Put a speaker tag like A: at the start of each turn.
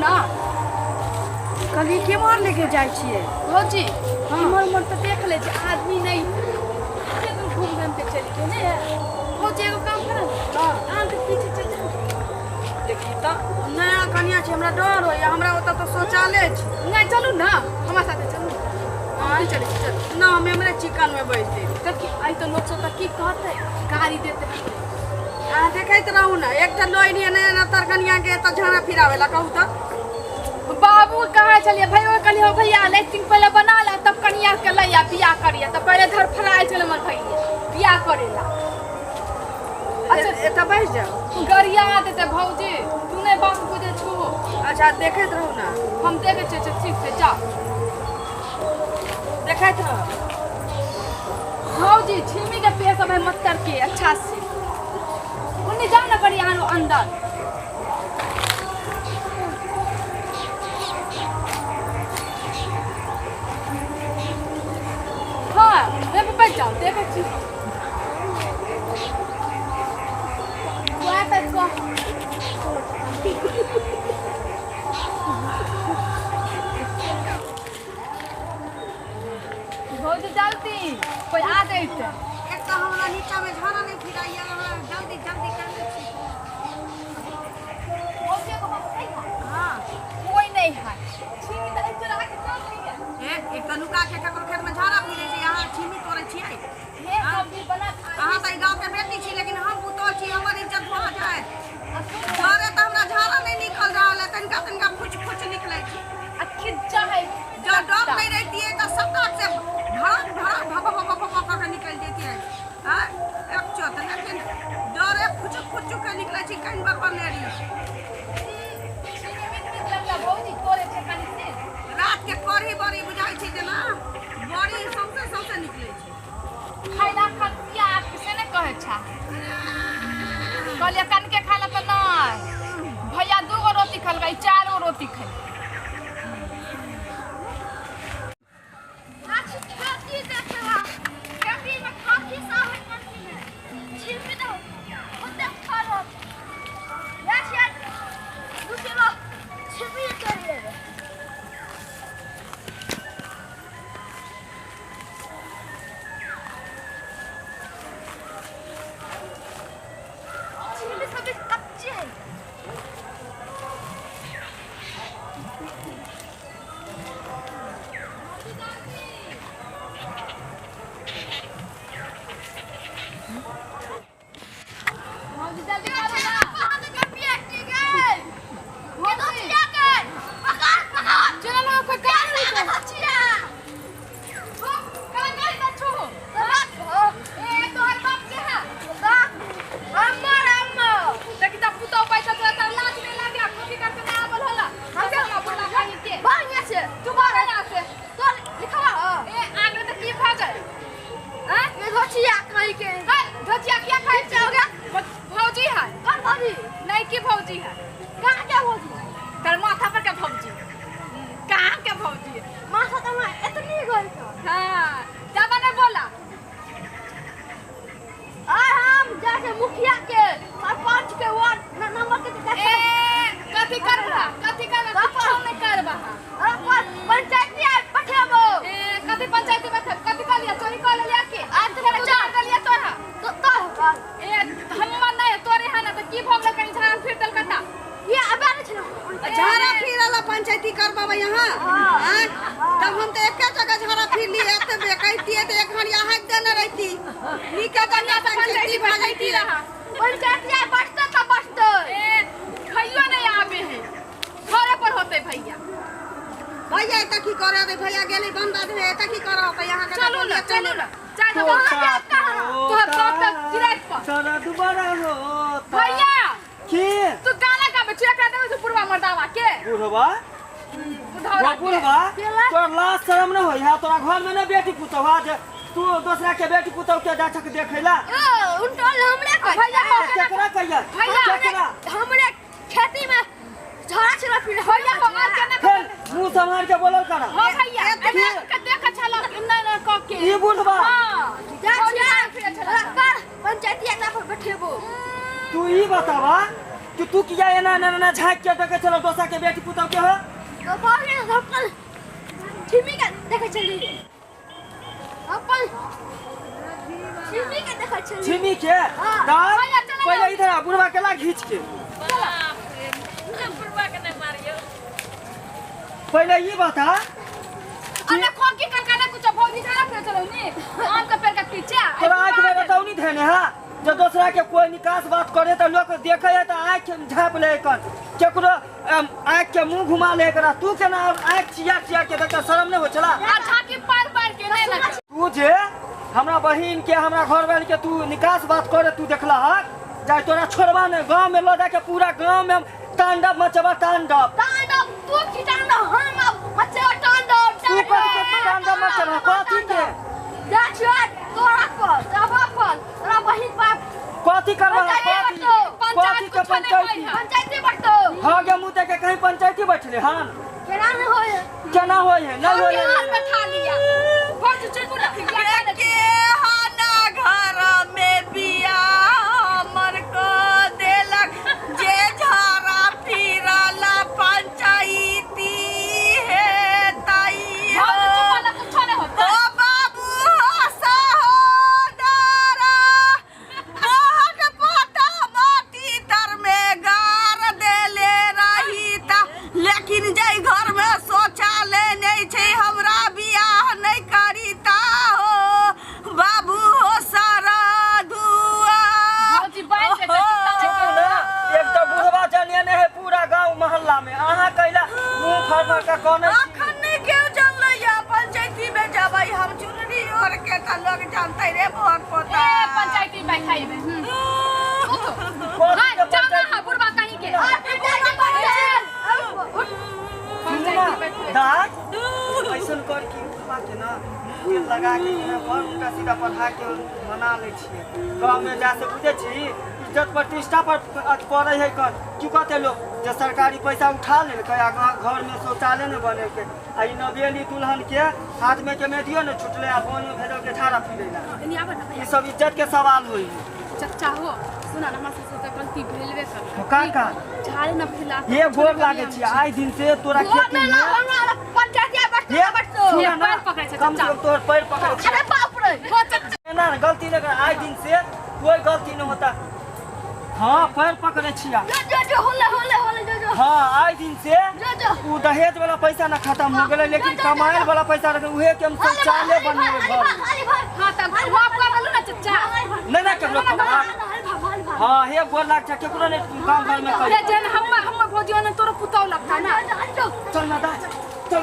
A: ना
B: कभी के मार लेके जाए छिए
A: भौजी
B: हाँ।
A: हमर तो देख ले जे आदमी नहीं घूम घाम के चल के ने भौजी एगो काम कर
B: हां
A: आम के पीछे चल जा
B: देखी त नया कन्या छै हमरा डर होय हमरा ओत तो शौचालय छै
A: नहीं चलू ना हमारे साथ चलू
B: हां
A: चल चल
B: ना हम हमरे चिकन में बैठ दे
A: देखी आई तो लोग सब की कहते गाड़ी देते
B: आ देखैत रहू ना एकटा लोई नहीं नया ना तरकनिया के त झाड़ा फिरावेला कहू त
A: बाबू कहा चलिए भाई वो कहली हो भैया लेकिन पहले बना ला तब कनिया के लैया बियाह करिए तो पहले धर फराए चले मर भैया बियाह करेला
B: अच्छा एत बैठ जाओ
A: गरिया देते भौजी तू नहीं बात बुझे छु
B: अच्छा देखैत रहू ना
A: हम देखे छे ठीक से जा
B: देखैत रहू
A: भौजी छिमी के पे सब है मत्तर के अच्छा से उन्हें जाओ ना करिए आनो अंदर हाँ मैं पे बैठ जाओ देखे छी बहुत जल्दी कोई आ गई थे
B: एक तो हमरा नीचा में झाड़ा नहीं फिराइए हमरा जल्दी जल्दी कर ले छी हां
A: कोई नहीं है छिमी तो चला के चल रही है
B: एक तो लुका के ककरो खेत में झाड़ा फिरे छै यहाँ छिमी तोड़े छियै
A: ये सब्जी बना
B: अहाँ त गांव के बेटी छी लेकिन हम पुतो छी हमर इज्जत भ जाए घरे त हमरा झाड़ा नहीं निकल रहल है तनका तनका फुच फुच निकले छी
A: खिज्जा है
B: जो डर नहीं रहती है तो सटक से भड़क भड़क भप भप भप भप निकल देती है हां एक चोट लेकिन डरे फुच फुच के निकले छी कहीं बार बनेरी
A: भौजी तोरे ठेकानी से
B: रात के कढ़ी बड़ी बुझाई छी जेना बड़ी सौसे सौसे निकले छी
A: खाइला खतिया किसे ने कहे छा कहलिए कन के खाला तो नहीं भैया 2 गो रोटी खल गई 4 गो रोटी खाई
B: पंचायती कर बाबा यहाँ तब हम तो एक जगह झाड़ा फिर लिए तो बेकैती है तो एक घड़िया हक देना रहती निका जगह पंचायती भागती रहा
A: पंचायती बचते तो बचते भैया नहीं आवे है घरे पर होते भैया
B: भैया त की करे रे भैया गेली बंदा दे त की करे त यहाँ के
A: चलो ना चाय तो वहां जा तो बाप डायरेक्ट पर
C: चलो दोबारा हो
A: भैया
C: की
A: तू गाना गाबे चेक कर दे पूर्वा मर्दावा के
C: बुढ़वा बुढ़वा तो लास्ट शर्म न होई है तोरा घर में न बेटी पुतवा जे तू दूसरा के बेटी पुतव के जाछक देखैला
A: उनटो हमरे भैया
C: केकरा कहिया
A: भैया हमरे खेती में झड़ा छला फिर भैया और केने
C: फिर मुंह संभाल के बोलल करा
A: हां भैया देख छला न क के
C: ई बुढ़वा
A: हां जा फिर छला कर पंचायती एकला पर बैठेबो
C: तू ई बतावा कि तू किया एना एना झाँक के देखे चलो दोसरा के बेटी पुतौ के हो
D: तो बागे अपन छिमी के देखे चली अपन छिमी के देखे चली
C: छिमी के दाल पहले इधर आ बुढ़वा के ला घींच के
A: बुढ़वा के नहीं मारियो
C: पहले ये बता
A: अरे कौन की करकाना कुछ भौजी खाना फिर चलो नी आम का पेड़ का पीछे
C: तोरा आँख में बताऊ नहीं धेने हा जब दूसरा के कोई निकास बात करे तो लोग देखे है तो आँख झाँप ले कर केकरो आँख के मुंह घुमा ले कर तू के ना आँख चिया चिया के देख शर्म नहीं हो चला
A: झांकी पार पार के नहीं लगा
C: तू जे हमरा बहिन के हमरा घर वाली के तू निकास बात करे तू देखला हा जाय तोरा छोड़वा ने गांव में लो जाके पूरा गांव में तांडव मचबा तांडव
D: तू खिटाना हम मचे तांडव
C: तू कथी तांडव मचबा कथी के
D: देखियो तोरा तोरा बहिन बाप
C: कथी करबा कथी के
D: पंचायती बटो
C: हां गे मुँह देखे कहीं पंचायती बैठले हन
D: केना न होय
C: केना होय है नहीं होय
A: हाथ में ठा लिया भौजी चुप ना
B: के हाना घर में बिया हमर को देलक जे झारा फिरला पंचायती है ताई
A: भौजी चुप ना कुछ नहीं होता
B: ओ बाबू सहोदरा मोहन पोता माटी तर में गार देले रही ता लेकिन जय घर में शौचालय नहीं छै हमरा बियाह नहीं करीता हो बाबू हो सारा धुआ
A: भौजी बैठ के
C: एक तो बुढ़वा जानिए नहीं है पूरा गांव मोहल्ला में आहा कैला मुंह फर फर का कोने
B: अखन नहीं क्यों जानले या पंचायती में जबै हम चुनरी और के त लोग जानते रे मोहन पोता
A: ए पंचायती बैठाई में हां जाना है बुढ़वा कहीं के
C: दाद ऐसन कर की बुढ़वा के ना तेल लगा के पर उनका सीधा पढ़ा के मना ले छिए गांव में जा से बुझे छी इज्जत प्रतिष्ठा पर पड़े है कर क्यों कहते लोग जो सरकारी पैसा उठा ले घर में शौचालय न बने के आ इ नवेली दुल्हन के हाथ में के मेदियो न छुटले आ फोन में भेजल के झाड़ा फिरेला ई सब इज्जत के सवाल होई
A: चचा हो सुना ना हमरा से गलती भेलवे कर
C: का
A: झाड़े न फैला
C: ये गोर लागे छी आइ दिन से तोरा खेती में
D: पंचायती बटो
C: सुना ना,
A: पैर पकड़े छै
C: कम से
A: चचा
C: कम तोर पैर पकड़े छी
D: अरे बाप रे
A: हो चचा
C: ना गलती नहीं कर आए दिन से कोई गलती नहीं होता हाँ पैर पकड़े छिया
D: जो होले जो
C: हाँ आए दिन से
D: जो
C: वो दहेज वाला पैसा ना खत्म हो गए लेकिन कमाए वाला पैसा रखे उहे के हम शौचालय बनने घर
A: हां तब माफ कर दलो ना चचा
C: नहीं ना कर लो हाँ हे गोर लाग छ केकरो ने गांव घर में
A: अरे
C: कर
A: जन हम भौजी ने तोरा पुतौ लगता ना
C: चल ना दा चल